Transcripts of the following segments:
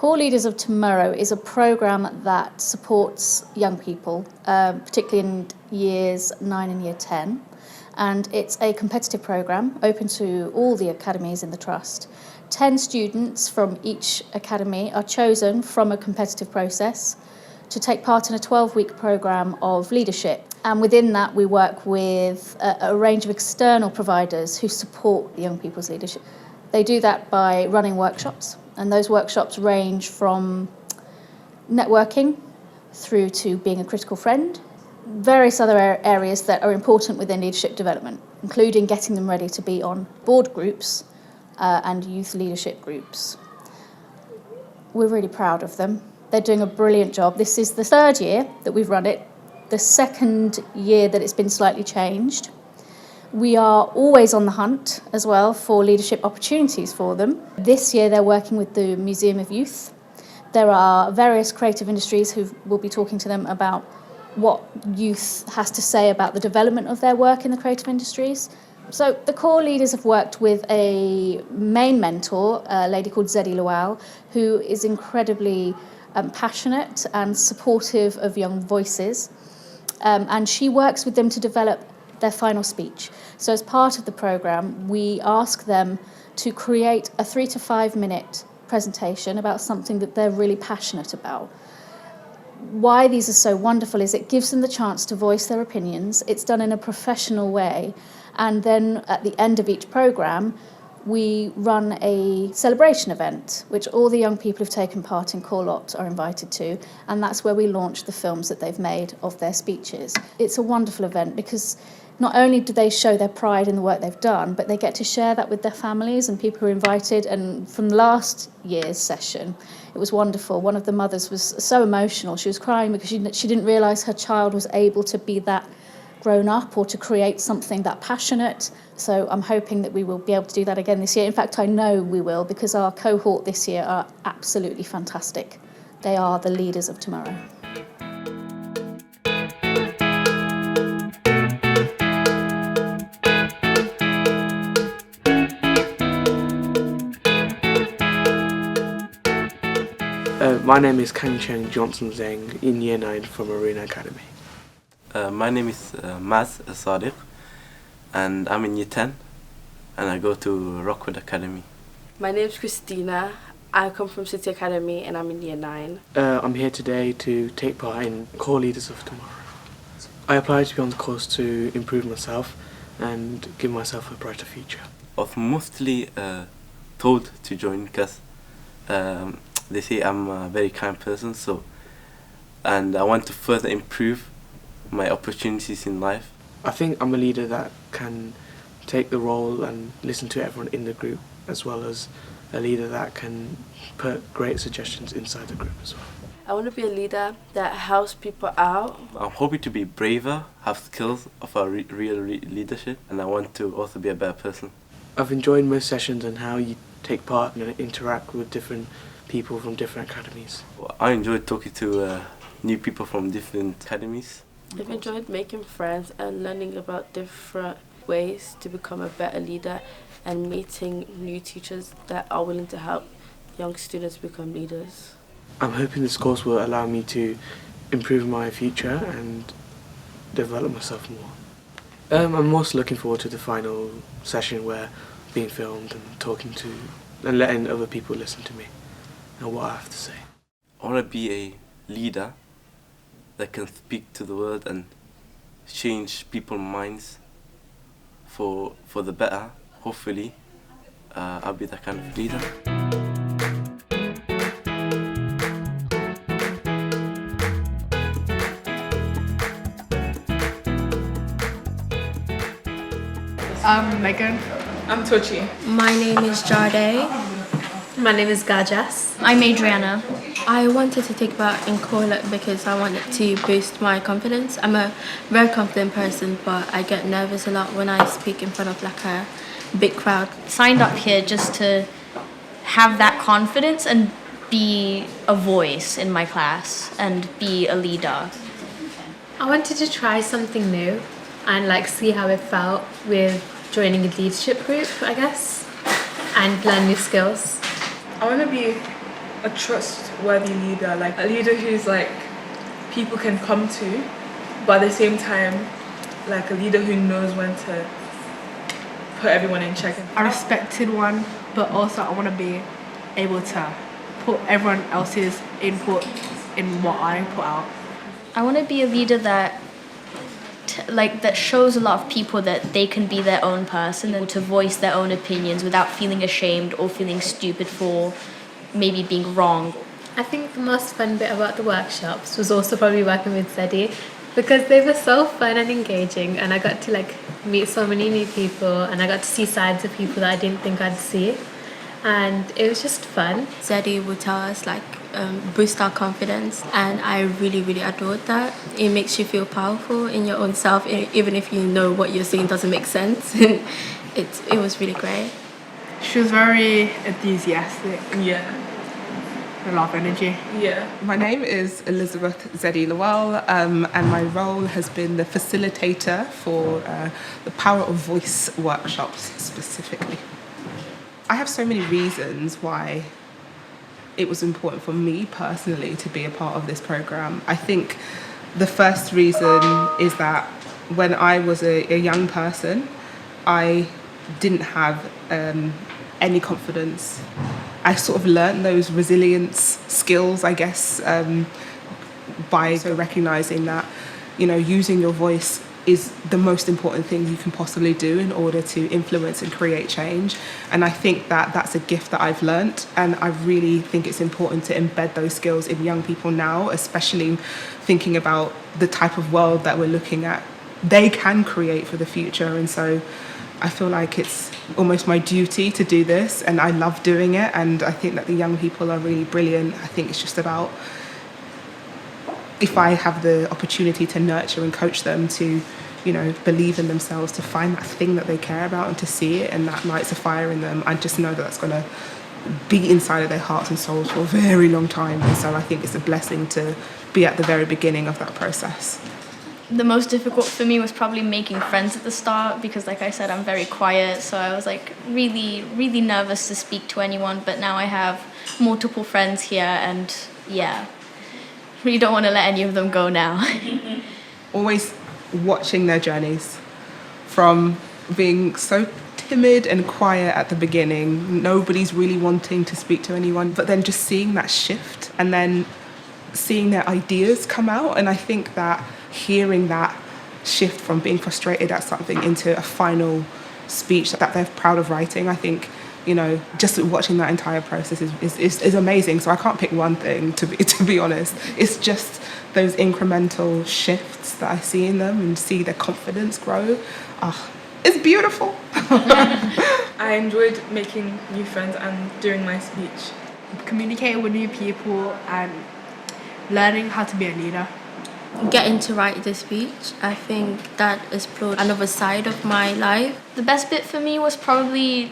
Core Leaders of Tomorrow is a programme that supports young people, particularly in years 9 and year 10. And it's a competitive programme open to all the academies in the Trust. 10 students from each academy are chosen from a competitive process to take part in a 12-week programme of leadership. And within that, we work with a range of external providers who support young people's leadership. They do that by running workshops, and those workshops range from networking through to being a critical friend, various other areas that are important within leadership development, including getting them ready to be on board groups and youth leadership groups. We're really proud of them. They're doing a brilliant job. This is the third year that we've run it, the second year that it's been slightly changed. We are always on the hunt as well for leadership opportunities for them. This year they're working with the Museum of Youth. There are various creative industries who will be talking to them about what youth has to say about the development of their work in the creative industries. So the core leaders have worked with a main mentor, a lady called Zeddy Lowell, who is incredibly passionate and supportive of young voices. And she works with them to develop their final speech. So as part of the programme, we ask them to create a 3 to 5 minute presentation about something that they're really passionate about. Why these are so wonderful is it gives them the chance to voice their opinions. It's done in a professional way. And then at the end of each programme, we run a celebration event, which all the young people who've taken part in Core Lot are invited to, and that's where we launch the films that they've made of their speeches. It's a wonderful event because not only do they show their pride in the work they've done, but they get to share that with their families and people who are invited. And from last year's session, it was wonderful. One of the mothers was so emotional. She was crying because she didn't realise her child was able to be that grown up or to create something that passionate. So I'm hoping that we will be able to do that again this year. In fact, I know we will, because our cohort this year are absolutely fantastic. They are the leaders of tomorrow. My name is Kang Cheng Johnson Zeng in Year 9 from Marina Academy. My name is Maz Sadiq, and I'm in Year 10, and I go to Rockwood Academy. My name is Christina. I come from City Academy, and I'm in Year 9. I'm here today to take part in Core Leaders of Tomorrow. I applied to be on the course to improve myself and give myself a brighter future. I was mostly told to join because they say I'm a very kind person, and I want to further improve my opportunities in life. I think I'm a leader that can take the role and listen to everyone in the group, as well as a leader that can put great suggestions inside the group as well. I want to be a leader that helps people out. I'm hoping to be braver, have skills of a real leadership, and I want to also be a better person. I've enjoyed most sessions and how you take part and interact with different people from different academies. I enjoyed talking to new people from different academies. I've enjoyed making friends and learning about different ways to become a better leader and meeting new teachers that are willing to help young students become leaders. I'm hoping this course will allow me to improve my future and develop myself more. I'm most looking forward to the final session where being filmed and talking to and letting other people listen to me and what I have to say. I want to be a leader that can speak to the world and change people's minds for the better. Hopefully, I'll be that kind of leader. I'm Megan. I'm Tochi. My name is Jade. My name is Gajas. I'm Adriana. I wanted to take part in Core Lot because I wanted to boost my confidence. I'm a very confident person, but I get nervous a lot when I speak in front of like a big crowd. Signed up here just to have that confidence and be a voice in my class and be a leader. I wanted to try something new and like see how it felt with joining a leadership group, I guess, and learn new skills. I want to be a trustworthy leader, like a leader who's like people can come to, but at the same time, like a leader who knows when to put everyone in check. A respected one, but also I want to be able to put everyone else's input in what I put out. I want to be a leader that that shows a lot of people that they can be their own person and to voice their own opinions without feeling ashamed or feeling stupid for maybe being wrong. I think the most fun bit about the workshops was also probably working with Zeddy, because they were so fun and engaging, and I got to like meet so many new people, and I got to see sides of people that I didn't think I'd see, and it was just fun. Zeddy would tell us like boost our confidence, and I really, really adored that. It makes you feel powerful in your own self, even if you know what you're saying doesn't make sense. It was really great. She was very enthusiastic, Yeah. a lot of energy. Yeah. My name is Elizabeth Zeddy Lowell, and my role has been the facilitator for the Power of Voice workshops specifically. I have so many reasons why it was important for me personally to be a part of this program. I think the first reason is that when I was a young person, I didn't have any confidence. I sort of learned those resilience skills, I guess, by recognizing that, using your voice is the most important thing you can possibly do in order to influence and create change. And I think that that's a gift that I've learnt, and I really think it's important to embed those skills in young people now, especially thinking about the type of world that we're looking at. They can create for the future, and so I feel like it's almost my duty to do this, and I love doing it, and I think that the young people are really brilliant. I think it's just about, if I have the opportunity to nurture and coach them to, believe in themselves, to find that thing that they care about and to see it, and that lights a fire in them, I just know that that's going to be inside of their hearts and souls for a very long time. And so I think it's a blessing to be at the very beginning of that process. The most difficult for me was probably making friends at the start because, like I said, I'm very quiet, so I was like really, really nervous to speak to anyone, but now I have multiple friends here, and yeah, really don't want to let any of them go now. Always watching their journeys, from being so timid and quiet at the beginning, nobody's really wanting to speak to anyone, but then just seeing that shift and then seeing their ideas come out. And I think that hearing that shift from being frustrated at something into a final speech that they're proud of writing, I think, just watching that entire process is amazing. So I can't pick one thing, to be honest. It's just those incremental shifts that I see in them and see their confidence grow. It's beautiful. I enjoyed making new friends and doing my speech. Communicating with new people and learning how to be a leader. Getting to write the speech, I think that explored another side of my life. The best bit for me was probably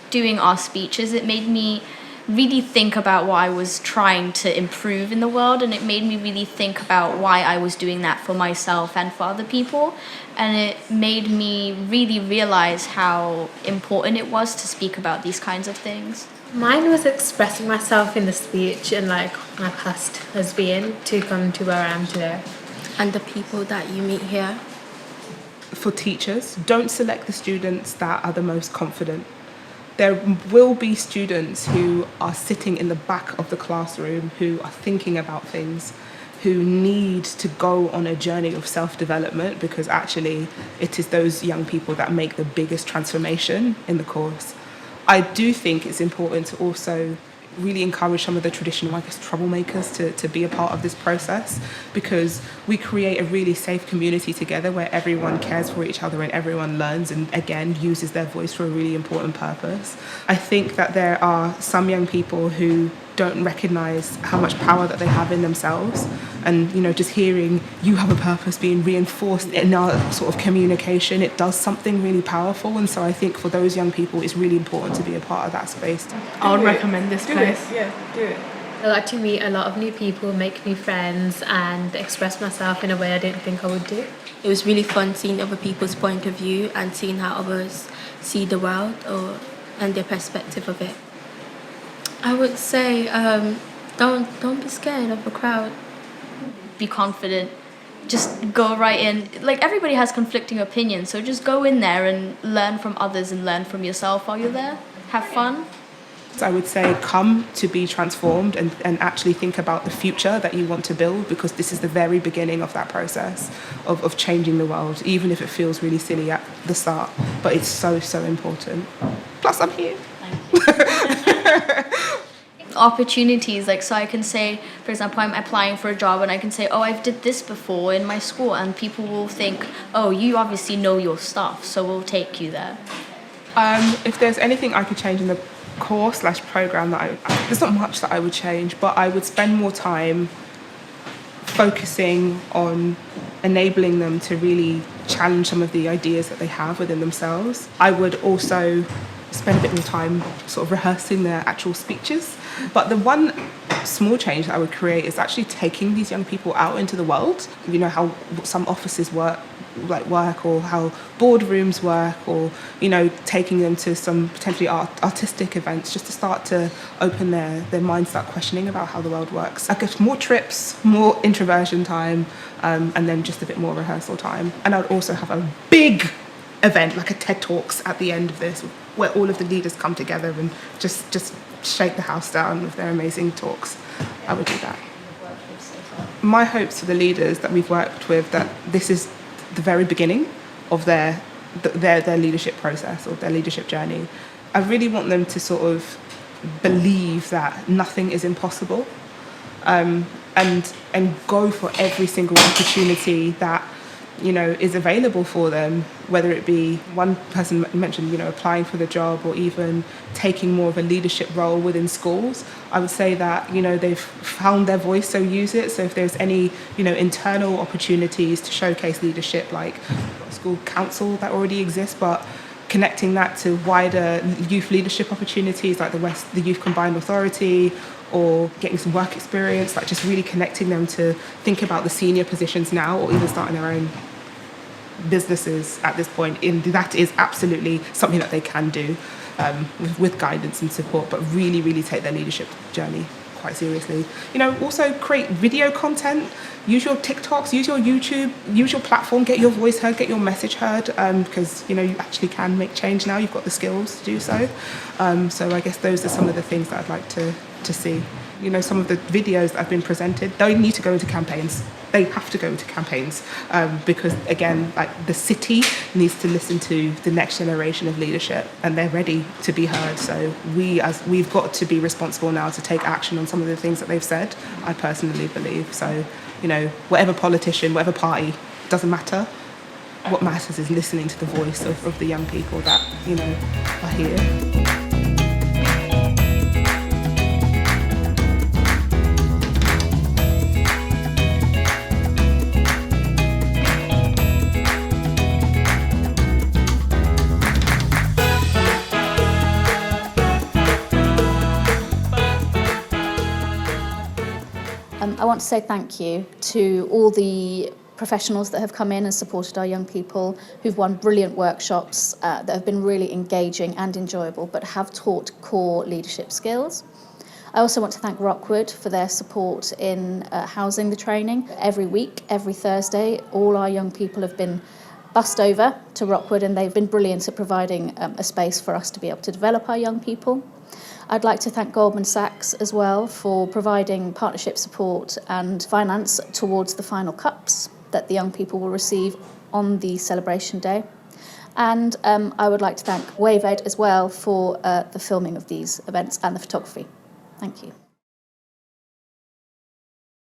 doing our speeches. It made me really think about what I was trying to improve in the world, and it made me really think about why I was doing that for myself and for other people, and it made me really realize how important it was to speak about these kinds of things. Mine was expressing myself in the speech and like my past has been to come to where I am today. And the people that you meet here. For teachers, don't select the students that are the most confident. There will be students who are sitting in the back of the classroom who are thinking about things, who need to go on a journey of self-development, because actually it is those young people that make the biggest transformation in the course. I do think it's important to also really encourage some of the traditional, troublemakers to be a part of this process, because we create a really safe community together where everyone cares for each other and everyone learns and, again, uses their voice for a really important purpose. I think that there are some young people who don't recognise how much power that they have in themselves, and just hearing you have a purpose being reinforced in our sort of communication, it does something really powerful. And so I think for those young people it's really important to be a part of that space. I would recommend this place. Yeah, do it. I got to meet a lot of new people, make new friends, and express myself in a way I didn't think I would do. It was really fun seeing other people's point of view and seeing how others see the world and their perspective of it. I would say don't be scared of a crowd. Be confident. Just go right in. Like, everybody has conflicting opinions, so just go in there and learn from others and learn from yourself while you're there. Have fun. So I would say come to be transformed and actually think about the future that you want to build, because this is the very beginning of that process of changing the world, even if it feels really silly at the start. But it's so, so important. Plus, I'm here. Opportunities, like, so I can say, for example, I'm applying for a job and I can say, oh, I've did this before in my school, and people will think, oh, you obviously know your stuff, so we'll take you there. If there's anything I could change in the course/program, there's not much that I would change, but I would spend more time focusing on enabling them to really challenge some of the ideas that they have within themselves. I would also spend a bit more time sort of rehearsing their actual speeches. But the one small change that I would create is actually taking these young people out into the world. You know how some offices work, or how boardrooms work, or, you know, taking them to some potentially artistic events, just to start to open their minds, start questioning about how the world works. I guess more trips, more introversion time, and then just a bit more rehearsal time. And I would also have a big event, like a TED Talks at the end of this, where all of the leaders come together and just shake the house down with their amazing talks. I would do that. My hopes for the leaders that we've worked with, that this is the very beginning of their leadership process or their leadership journey. I really want them to sort of believe that nothing is impossible, and go for every single opportunity that, you know, is available for them, whether it be, one person mentioned, you know, applying for the job, or even taking more of a leadership role within schools. I would say that, you know, they've found their voice, so use it. So if there's any, you know, internal opportunities to showcase leadership, like school council that already exists, but connecting that to wider youth leadership opportunities like the Youth Combined Authority, or getting some work experience, like just really connecting them to think about the senior positions now, or even starting their own businesses at this point. That is absolutely something that they can do, with guidance and support, but really, really take their leadership journey quite seriously. You know, also create video content, use your TikToks, use your YouTube, use your platform, get your voice heard, get your message heard, because, you know, you actually can make change now. You've got the skills to do so. So I guess those are some of the things that I'd like to see. You know, some of the videos that have been presented, they need to go into campaigns. They have to go into campaigns, because, again, like, the city needs to listen to the next generation of leadership, and they're ready to be heard. So we've got to be responsible now to take action on some of the things that they've said, I personally believe. So, you know, whatever politician, whatever party, doesn't matter. What matters is listening to the voice of the young people that, you know, are here. I want to say thank you to all the professionals that have come in and supported our young people, who've won brilliant workshops that have been really engaging and enjoyable, but have taught core leadership skills. I also want to thank Rockwood for their support in housing the training. Every week, every Thursday, all our young people have been bussed over to Rockwood, and they've been brilliant at providing a space for us to be able to develop our young people. I'd like to thank Goldman Sachs as well for providing partnership support and finance towards the final cups that the young people will receive on the celebration day. And I would like to thank WaveEd as well for the filming of these events and the photography. Thank you.